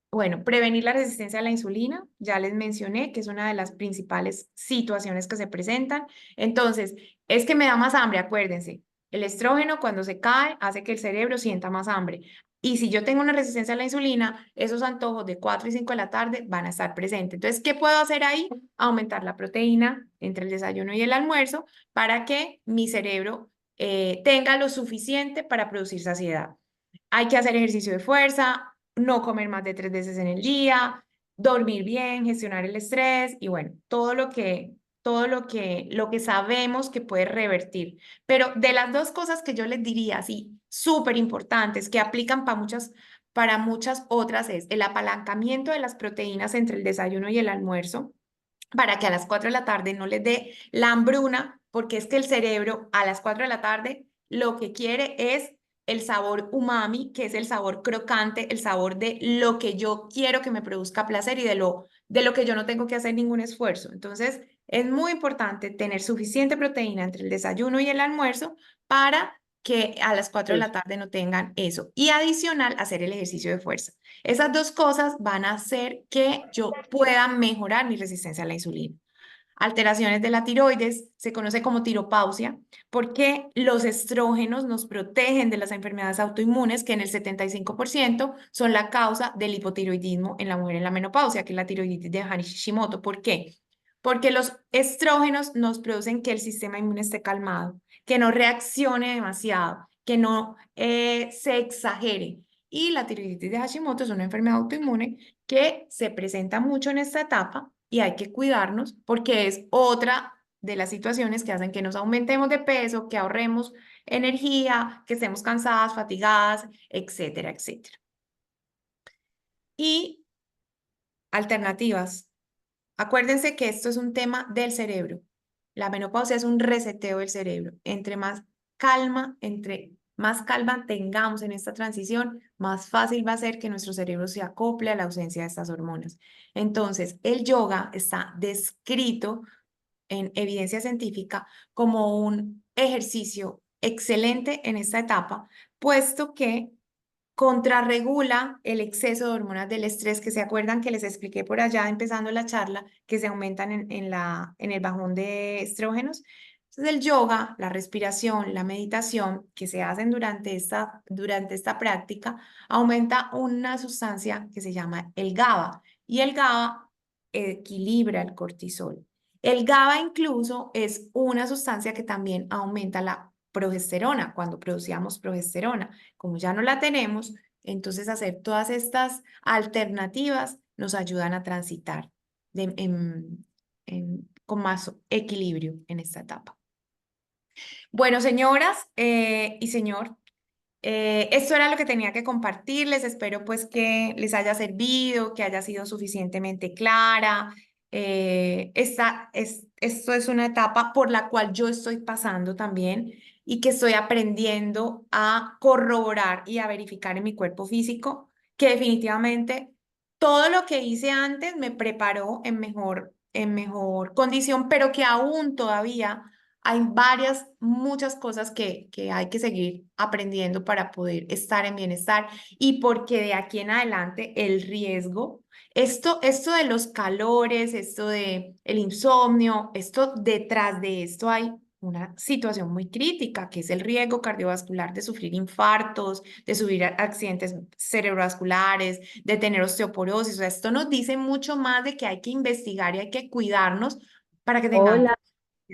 Speaker 1: Bueno, prevenir la resistencia a la insulina, ya les mencioné que es una de las principales situaciones que se presentan. Entonces, es que me da más hambre, acuérdense. El estrógeno cuando se cae hace que el cerebro sienta más hambre. Y si yo tengo una resistencia a la insulina, esos antojos de 4 y 5 de la tarde van a estar presentes. Entonces, ¿qué puedo hacer ahí? Aumentar la proteína entre el desayuno y el almuerzo para que mi cerebro tenga lo suficiente para producir saciedad. Hay que hacer ejercicio de fuerza, no comer más de 3 veces en el día, dormir bien, gestionar el estrés y bueno, lo que sabemos que puede revertir. Pero de las dos cosas que yo les diría, así, súper importantes, que aplican para muchas otras, es el apalancamiento de las proteínas entre el desayuno y el almuerzo para que a las 4 de la tarde no les dé la hambruna, porque es que el cerebro a las 4 de la tarde lo que quiere es el sabor umami, que es el sabor crocante, el sabor de lo que yo quiero que me produzca placer y de lo que yo no tengo que hacer ningún esfuerzo. Entonces, es muy importante tener suficiente proteína entre el desayuno y el almuerzo para que a las 4 de la tarde no tengan eso. Y adicional, hacer el ejercicio de fuerza. Esas dos cosas van a hacer que yo pueda mejorar mi resistencia a la insulina. Alteraciones de la tiroides, se conoce como tiropausia, porque los estrógenos nos protegen de las enfermedades autoinmunes que en el 75% son la causa del hipotiroidismo en la mujer en la menopausia, que es la tiroiditis de Hashimoto. ¿Por qué? Porque los estrógenos nos producen que el sistema inmune esté calmado, que no reaccione demasiado, que no se exagere. Y la tiroiditis de Hashimoto es una enfermedad autoinmune que se presenta mucho en esta etapa y hay que cuidarnos porque es otra de las situaciones que hacen que nos aumentemos de peso, que ahorremos energía, que estemos cansadas, fatigadas, etcétera, etcétera. Y alternativas. Acuérdense que esto es un tema del cerebro. La menopausia es un reseteo del cerebro. Entre más calma tengamos en esta transición, más fácil va a ser que nuestro cerebro se acople a la ausencia de estas hormonas. Entonces, el yoga está descrito en evidencia científica como un ejercicio excelente en esta etapa, puesto que contrarregula el exceso de hormonas del estrés que se acuerdan que les expliqué por allá empezando la charla, que se aumentan en el bajón de estrógenos. Entonces el yoga, la respiración, la meditación que se hacen durante esta práctica aumenta una sustancia que se llama el GABA y el GABA equilibra el cortisol. El GABA incluso es una sustancia que también aumenta la progesterona cuando producíamos progesterona. Como ya no la tenemos, entonces hacer todas estas alternativas nos ayudan a transitar con más equilibrio en esta etapa. Bueno, señoras y señor, esto era lo que tenía que compartirles. Espero pues que les haya servido, que haya sido suficientemente clara. Esto es una etapa por la cual yo estoy pasando también y que estoy aprendiendo a corroborar y a verificar en mi cuerpo físico que definitivamente todo lo que hice antes me preparó en mejor condición, pero que aún todavía hay muchas cosas que hay que seguir aprendiendo para poder estar en bienestar y porque de aquí en adelante el riesgo, esto de los calores, esto de el insomnio, esto detrás de esto hay una situación muy crítica, que es el riesgo cardiovascular de sufrir infartos, de sufrir accidentes cerebrovasculares, de tener osteoporosis. O sea, esto nos dice mucho más de que hay que investigar y hay que cuidarnos para que tengamos
Speaker 2: Hola.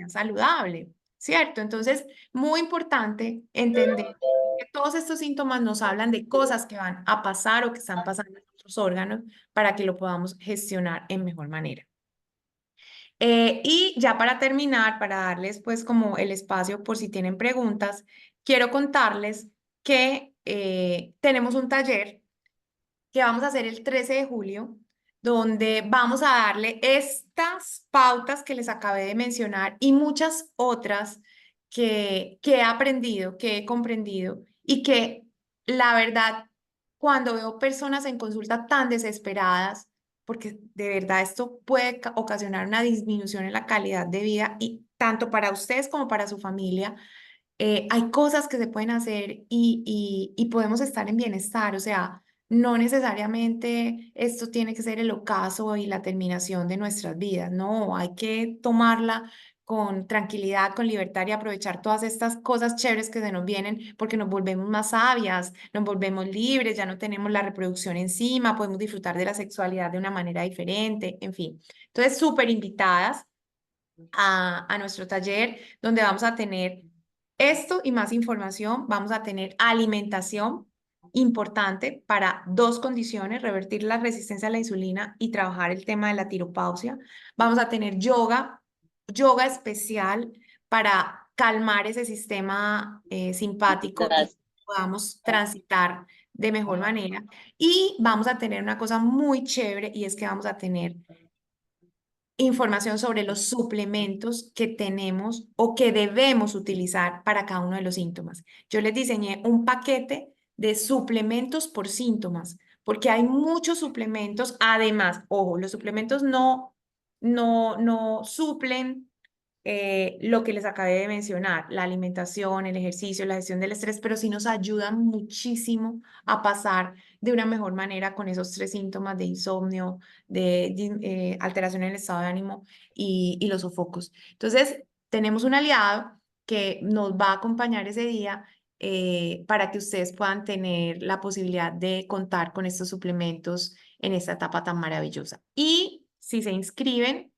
Speaker 1: saludable, ¿cierto? Entonces, muy importante entender que todos estos síntomas nos hablan de cosas que van a pasar o que están pasando en nuestros órganos para que lo podamos gestionar en mejor manera. Y ya para terminar, para darles pues como el espacio por si tienen preguntas, quiero contarles que tenemos un taller que vamos a hacer el 13 de julio, donde vamos a darle estas pautas que les acabé de mencionar y muchas otras que he aprendido, que he comprendido y que la verdad, cuando veo personas en consulta tan desesperadas, porque de verdad esto puede ocasionar una disminución en la calidad de vida y tanto para ustedes como para su familia, hay cosas que se pueden hacer y podemos estar en bienestar. O sea, no necesariamente esto tiene que ser el ocaso y la terminación de nuestras vidas. No, hay que tomarla con tranquilidad, con libertad y aprovechar todas estas cosas chéveres que se nos vienen porque nos volvemos más sabias, nos volvemos libres, ya no tenemos la reproducción encima, podemos disfrutar de la sexualidad de una manera diferente, en fin. Entonces, súper invitadas a nuestro taller donde vamos a tener esto y más información. Vamos a tener alimentación importante para dos condiciones, revertir la resistencia a la insulina y trabajar el tema de la tiropausia. Vamos a tener yoga especial para calmar ese sistema simpático y
Speaker 2: Gracias.
Speaker 1: podamos transitar de mejor manera. Y vamos a tener una cosa muy chévere y es que vamos a tener información sobre los suplementos que tenemos o que debemos utilizar para cada uno de los síntomas. Yo les diseñé un paquete de suplementos por síntomas, porque hay muchos suplementos. Además, ojo, los suplementos no suplen lo que les acabé de mencionar, la alimentación, el ejercicio, la gestión del estrés, pero sí nos ayudan muchísimo a pasar de una mejor manera con esos tres síntomas de insomnio, de alteración en el estado de ánimo y los sofocos. Entonces, tenemos un aliado que nos va a acompañar ese día para que ustedes puedan tener la posibilidad de contar con estos suplementos en esta etapa tan maravillosa. Y si se inscriben,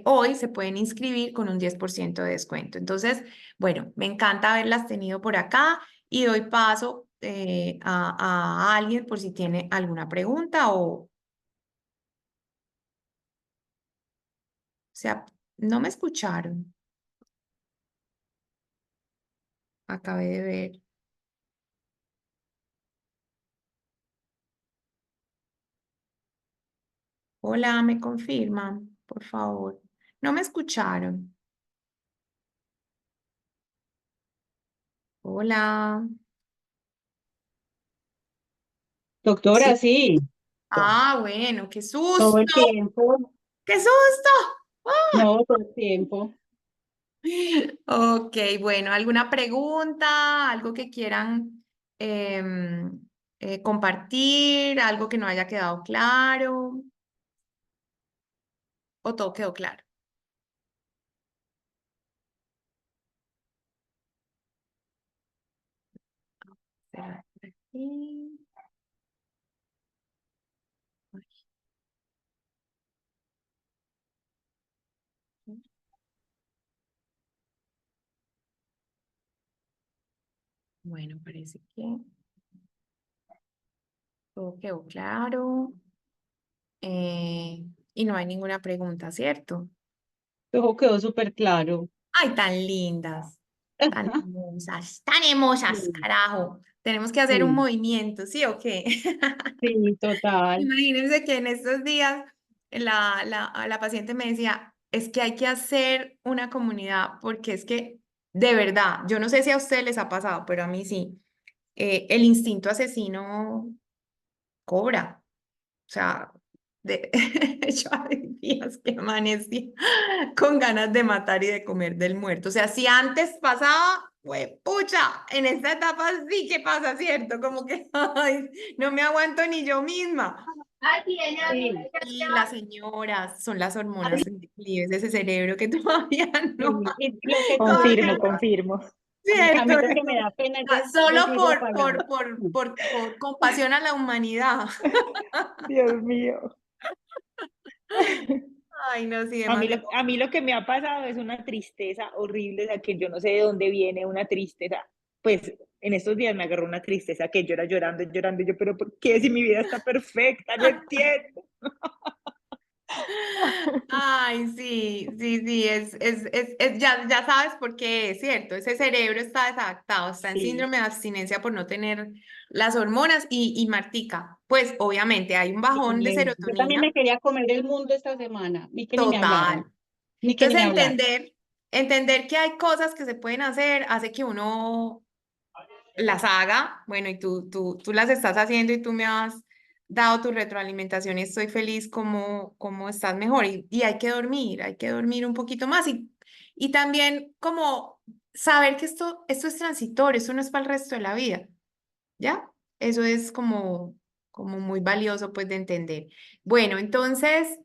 Speaker 1: hoy se pueden inscribir con un 10% de descuento. Entonces, bueno, me encanta haberlas tenido por acá y doy paso a alguien por si tiene alguna pregunta o sea, no me escucharon. Acabé de ver. Hola, me confirman, por favor. No me escucharon. Hola. Sí.
Speaker 2: Doctora, sí,
Speaker 1: Ah, bueno, qué
Speaker 2: todo el
Speaker 1: susto,
Speaker 2: tiempo,
Speaker 1: qué susto. ¡Ah!
Speaker 2: no, todo el tiempo.
Speaker 1: Ok, bueno, ¿alguna pregunta? ¿Algo que quieran compartir? ¿Algo que no haya quedado claro? ¿O todo quedó claro? Espera, por aquí. Bueno, parece que todo quedó claro. Y no hay ninguna pregunta, ¿cierto?
Speaker 2: Todo quedó súper claro.
Speaker 1: Ay, tan hermosas,
Speaker 2: Sí,
Speaker 1: carajo. Tenemos que hacer un
Speaker 2: sí,
Speaker 1: movimiento, ¿sí o qué?
Speaker 2: sí, total.
Speaker 1: Imagínense que en estos días la paciente me decía, es que hay que hacer una comunidad porque es que, de verdad, yo no sé si a ustedes les ha pasado, pero a mí sí, el instinto asesino cobra. O sea, yo hay días que amanecí con ganas de matar y de comer del muerto. O sea, si antes pasaba, pues pucha, en esta etapa sí que pasa, ¿cierto? Como que ay, no me aguanto ni yo misma.
Speaker 2: Sí,
Speaker 1: Y las señoras son las hormonas
Speaker 2: ay,
Speaker 1: libres de ese cerebro que todavía no,
Speaker 2: sí. Y lo que
Speaker 3: Confirmo,
Speaker 1: todavía,
Speaker 3: confirmo.
Speaker 2: a
Speaker 1: ¿cierto?
Speaker 2: mí lo que me da pena es
Speaker 1: Solo
Speaker 2: decir la palabra.
Speaker 1: por compasión a la humanidad.
Speaker 3: Dios mío.
Speaker 1: Ay, no, sí,
Speaker 2: A mí lo que me ha pasado es una tristeza horrible, o sea, que yo no sé de dónde viene una tristeza. Pues en estos días me agarró una tristeza que yo era llorando, llorando, y yo, pero ¿por qué si mi vida está perfecta? No entiendo.
Speaker 1: Ay, sí, sí, sí, ya sabes por qué es cierto, ese cerebro está desadaptado, está en
Speaker 2: Sí,
Speaker 1: síndrome de abstinencia por no tener las hormonas y Martica, pues obviamente hay un bajón de
Speaker 2: sí. Yo también me
Speaker 1: serotonina
Speaker 2: quería comer el mundo esta semana, ni que ni me hablaran,
Speaker 1: total.
Speaker 2: ni que ni
Speaker 1: Entonces
Speaker 2: me hablaran.
Speaker 1: entender que hay cosas que se pueden hacer hace que uno las haga, bueno, y tú las estás haciendo y tú me has dado tu retroalimentación y estoy feliz como estás mejor. Y hay que dormir un poquito más y también como saber que esto es transitorio, esto no es para el resto de la vida, ¿ya? Eso es como muy valioso pues de entender. Bueno, entonces,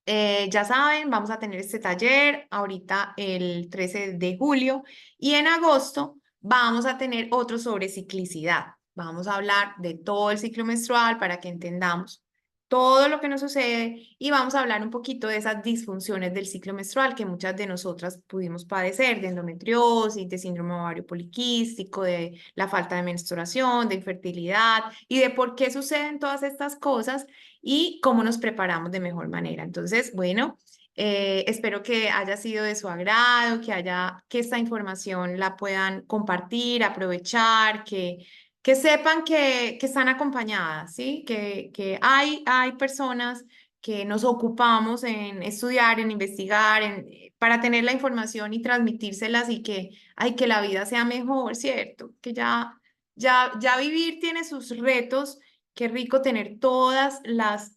Speaker 1: ya saben, vamos a tener este taller ahorita el 13 de julio y en agosto vamos a tener otro sobre ciclicidad. Vamos a hablar de todo el ciclo menstrual para que entendamos todo lo que nos sucede y vamos a hablar un poquito de esas disfunciones del ciclo menstrual que muchas de nosotras pudimos padecer, de endometriosis, de síndrome ovario poliquístico, de la falta de menstruación, de infertilidad y de por qué suceden todas estas cosas y cómo nos preparamos de mejor manera. Entonces, bueno, espero que haya sido de su agrado, que esta información la puedan compartir, aprovechar, que sepan que están acompañadas, ¿sí? Que hay personas que nos ocupamos en estudiar, en investigar, para tener la información y transmitírselas y que la vida sea mejor, ¿cierto? Que ya vivir tiene sus retos. Qué rico tener todas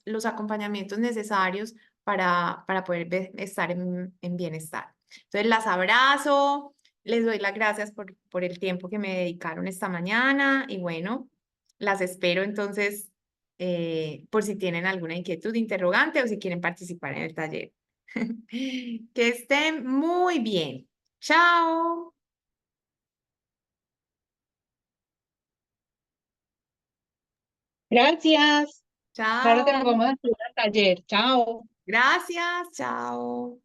Speaker 1: los acompañamientos necesarios para poder estar en bienestar. Entonces, las abrazo, les doy las gracias por el tiempo que me dedicaron esta mañana y bueno, las espero entonces por si tienen alguna inquietud, interrogante o si quieren participar en el taller. Que estén muy bien. Chao.
Speaker 2: Gracias. Claro que nos
Speaker 1: Chao.
Speaker 2: vamos a hacer al taller. Chao.
Speaker 1: Gracias. Chao.